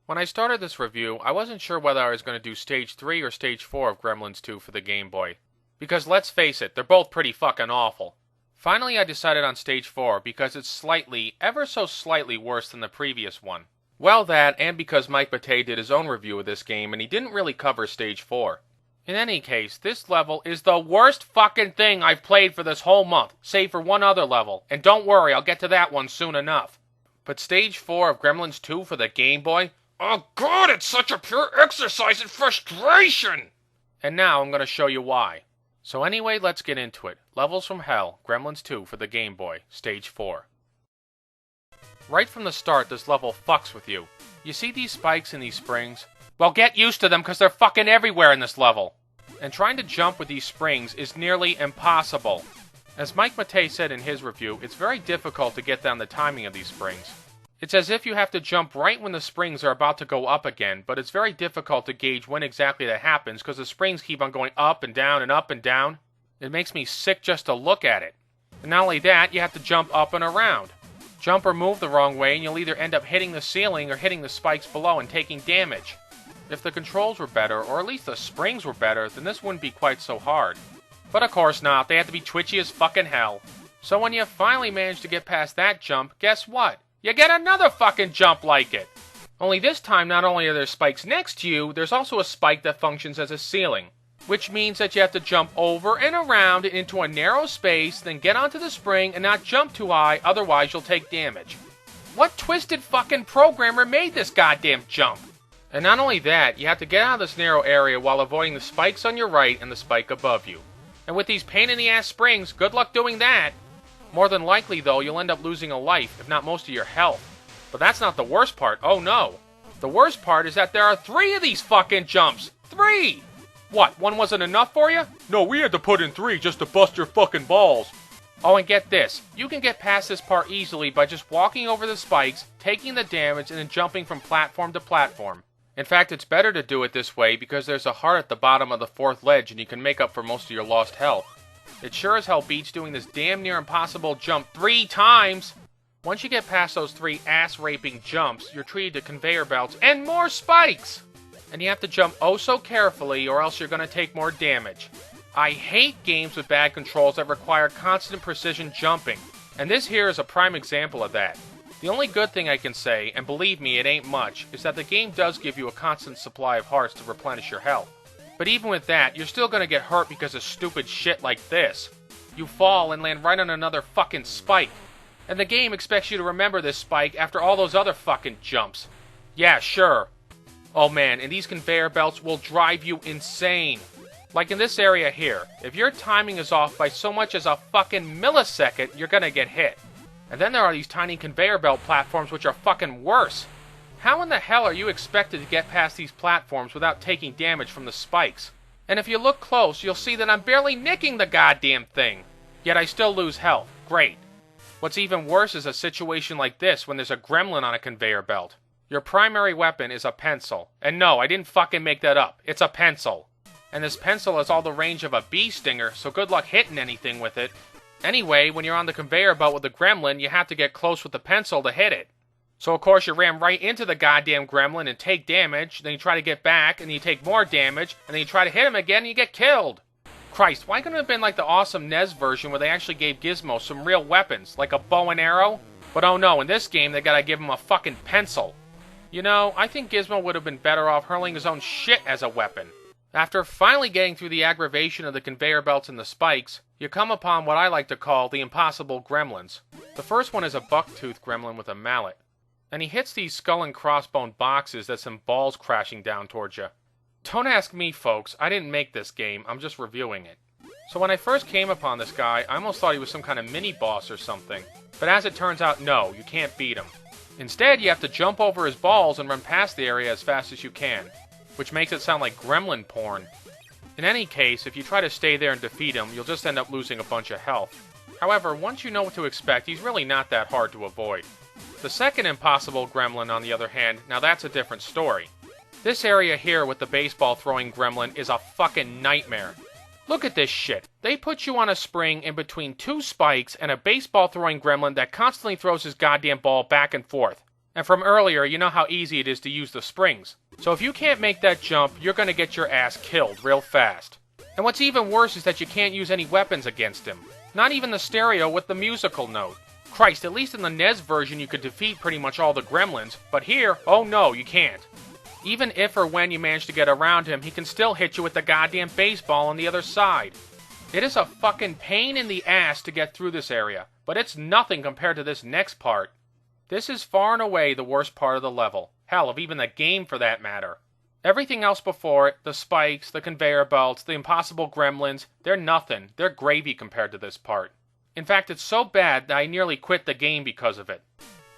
When I started this review, I wasn't sure whether I was going to do Stage 3 or Stage 4 of Gremlins 2 for the Game Boy. Because let's face it, they're both pretty fucking awful. Finally, I decided on Stage 4 because it's slightly, ever so slightly worse than the previous one. Well, that, and because Mike Matei did his own review of this game and he didn't really cover Stage 4. In any case, this level is the worst fucking thing I've played for this whole month, save for one other level, and don't worry, I'll get to that one soon enough. But Stage 4 of Gremlins 2 for the Game Boy? Oh god, it's such a pure exercise in frustration! And now I'm going to show you why. So anyway, let's get into it. Levels from Hell, Gremlins 2 for the Game Boy, Stage 4. Right from the start, this level fucks with you. You see these spikes and these springs? Well, get used to them because they're fucking everywhere in this level. And trying to jump with these springs is nearly impossible. As Mike Matei said in his review, it's very difficult to get down the timing of these springs. It's as if you have to jump right when the springs are about to go up again, but it's very difficult to gauge when exactly that happens because the springs keep on going up and down and up and down. It makes me sick just to look at it. And not only that, you have to jump up and around. Jump or move the wrong way and you'll either end up hitting the ceiling or hitting the spikes below and taking damage. If the controls were better, or at least the springs were better, then this wouldn't be quite so hard. But of course not, they have to be twitchy as fucking hell. So when you finally manage to get past that jump, guess what? You get another fucking jump like it! Only this time, not only are there spikes next to you, there's also a spike that functions as a ceiling. Which means that you have to jump over and around into a narrow space, then get onto the spring and not jump too high, otherwise you'll take damage. What twisted fucking programmer made this goddamn jump? And not only that, you have to get out of this narrow area while avoiding the spikes on your right and the spike above you. And with these pain-in-the-ass springs, good luck doing that. More than likely, though, you'll end up losing a life, if not most of your health. But that's not the worst part, oh no. The worst part is that there are 3 of these fucking jumps! 3! What, one wasn't enough for you? No, we had to put in 3 just to bust your fucking balls. Oh, and get this, you can get past this part easily by just walking over the spikes, taking the damage, and then jumping from platform to platform. In fact, it's better to do it this way because there's a heart at the bottom of the 4th ledge and you can make up for most of your lost health. It sure as hell beats doing this damn near impossible jump 3 times! Once you get past those 3 ass-raping jumps, you're treated to conveyor belts and more spikes! And you have to jump oh so carefully or else you're going to take more damage. I hate games with bad controls that require constant precision jumping, and this here is a prime example of that. The only good thing I can say, and believe me it ain't much, is that the game does give you a constant supply of hearts to replenish your health. But even with that, you're still gonna get hurt because of stupid shit like this. You fall and land right on another fucking spike. And the game expects you to remember this spike after all those other fucking jumps. Yeah, sure. Oh man, and these conveyor belts will drive you insane. Like in this area here, if your timing is off by so much as a fucking millisecond, you're gonna get hit. And then there are these tiny conveyor belt platforms which are fucking worse. How in the hell are you expected to get past these platforms without taking damage from the spikes? And if you look close, you'll see that I'm barely nicking the goddamn thing. Yet I still lose health. Great. What's even worse is a situation like this when there's a gremlin on a conveyor belt. Your primary weapon is a pencil. And no, I didn't fucking make that up. It's a pencil. And this pencil has all the range of a bee stinger, so good luck hitting anything with it. Anyway, when you're on the conveyor belt with the gremlin, you have to get close with the pencil to hit it. So of course you ram right into the goddamn gremlin and take damage, then you try to get back, and then you take more damage, and then you try to hit him again and you get killed. Christ, why couldn't it have been like the awesome NES version where they actually gave Gizmo some real weapons, like a bow and arrow? But oh no, in this game they gotta give him a fucking pencil. You know, I think Gizmo would have been better off hurling his own shit as a weapon. After finally getting through the aggravation of the conveyor belts and the spikes, you come upon what I like to call the impossible gremlins. The first one is a buck-toothed gremlin with a mallet. And he hits these skull and crossbone boxes that send balls crashing down towards you. Don't ask me, folks, I didn't make this game, I'm just reviewing it. So when I first came upon this guy, I almost thought he was some kind of mini-boss or something. But as it turns out, no, you can't beat him. Instead, you have to jump over his balls and run past the area as fast as you can. Which makes it sound like gremlin porn. In any case, if you try to stay there and defeat him, you'll just end up losing a bunch of health. However, once you know what to expect, he's really not that hard to avoid. The second impossible gremlin, on the other hand, now that's a different story. This area here with the baseball throwing gremlin is a fucking nightmare. Look at this shit. They put you on a spring in between 2 spikes and a baseball throwing gremlin that constantly throws his goddamn ball back and forth. And from earlier, you know how easy it is to use the springs. So if you can't make that jump, you're gonna get your ass killed real fast. And what's even worse is that you can't use any weapons against him. Not even the stereo with the musical note. Christ, at least in the NES version you could defeat pretty much all the gremlins, but here, oh no, you can't. Even if or when you manage to get around him, he can still hit you with the goddamn baseball on the other side. It is a fucking pain in the ass to get through this area, but it's nothing compared to this next part. This is far and away the worst part of the level. Hell, of even the game for that matter. Everything else before it, the spikes, the conveyor belts, the impossible gremlins, they're nothing. They're gravy compared to this part. In fact, it's so bad that I nearly quit the game because of it.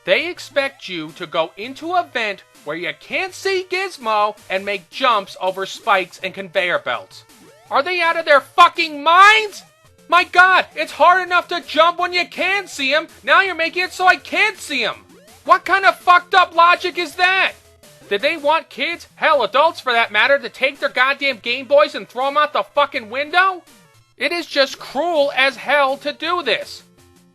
They expect you to go into a vent where you can't see Gizmo and make jumps over spikes and conveyor belts. Are they out of their fucking minds? My god, it's hard enough to jump when you can see him. Now you're making it so I can't see him. What kind of fucked up logic is that? Did they want kids, hell adults for that matter, to take their goddamn Game Boys and throw them out the fucking window? It is just cruel as hell to do this.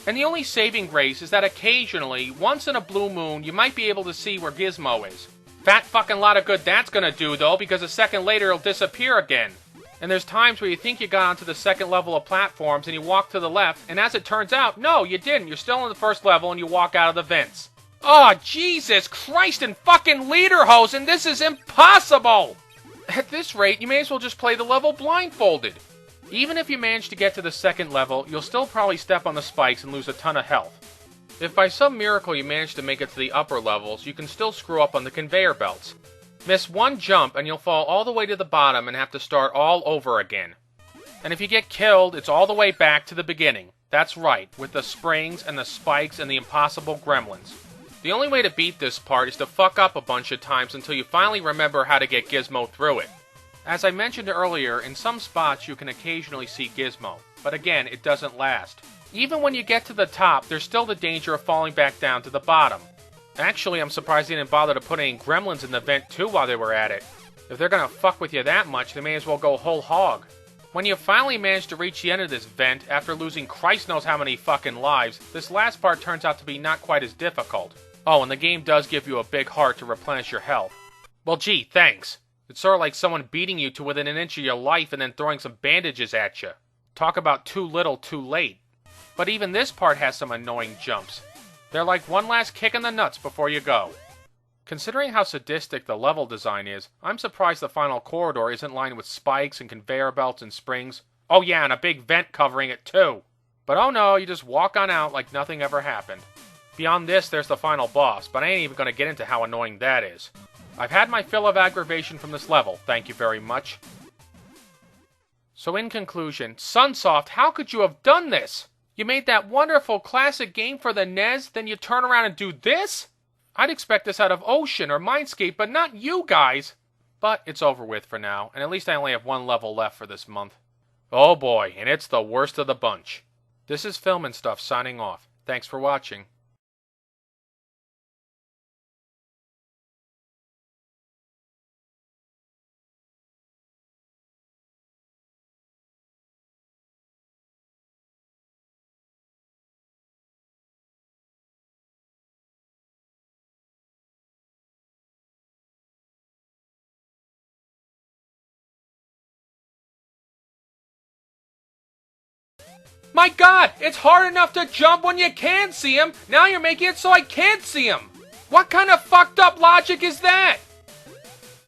And the only saving grace is that occasionally, once in a blue moon, you might be able to see where Gizmo is. Fat fucking lot of good that's gonna do though, because a second later it'll disappear again. And there's times where you think you got onto the second level of platforms and you walk to the left, and as it turns out, no, you didn't. You're still on the first level and you walk out of the vents. Oh, Jesus Christ and fucking Lederhosen, this is impossible! At this rate, you may as well just play the level blindfolded. Even if you manage to get to the second level, you'll still probably step on the spikes and lose a ton of health. If by some miracle you manage to make it to the upper levels, you can still screw up on the conveyor belts. Miss one jump and you'll fall all the way to the bottom and have to start all over again. And if you get killed, it's all the way back to the beginning. That's right, with the springs and the spikes and the impossible gremlins. The only way to beat this part is to fuck up a bunch of times until you finally remember how to get Gizmo through it. As I mentioned earlier, in some spots you can occasionally see Gizmo, but again, it doesn't last. Even when you get to the top, there's still the danger of falling back down to the bottom. Actually, I'm surprised they didn't bother to put any gremlins in the vent too while they were at it. If they're gonna fuck with you that much, they may as well go whole hog. When you finally manage to reach the end of this vent, after losing Christ knows how many fucking lives, this last part turns out to be not quite as difficult. Oh, and the game does give you a big heart to replenish your health. Well gee, thanks. It's sort of like someone beating you to within an inch of your life and then throwing some bandages at you. Talk about too little, too late. But even this part has some annoying jumps. They're like one last kick in the nuts before you go. Considering how sadistic the level design is, I'm surprised the final corridor isn't lined with spikes and conveyor belts and springs. Oh yeah, and a big vent covering it too. But oh no, you just walk on out like nothing ever happened. Beyond this, there's the final boss, but I ain't even gonna get into how annoying that is. I've had my fill of aggravation from this level, thank you very much. So in conclusion, Sunsoft, how could you have done this? You made that wonderful classic game for the NES, then you turn around and do this? I'd expect this out of Ocean or Mindscape, but not you guys! But it's over with for now, and at least I only have one level left for this month. Oh boy, and it's the worst of the bunch. This is Film and Stuff signing off. Thanks for watching. My god, it's hard enough to jump when you can see him. Now you're making it so I can't see him. What kind of fucked up logic is that?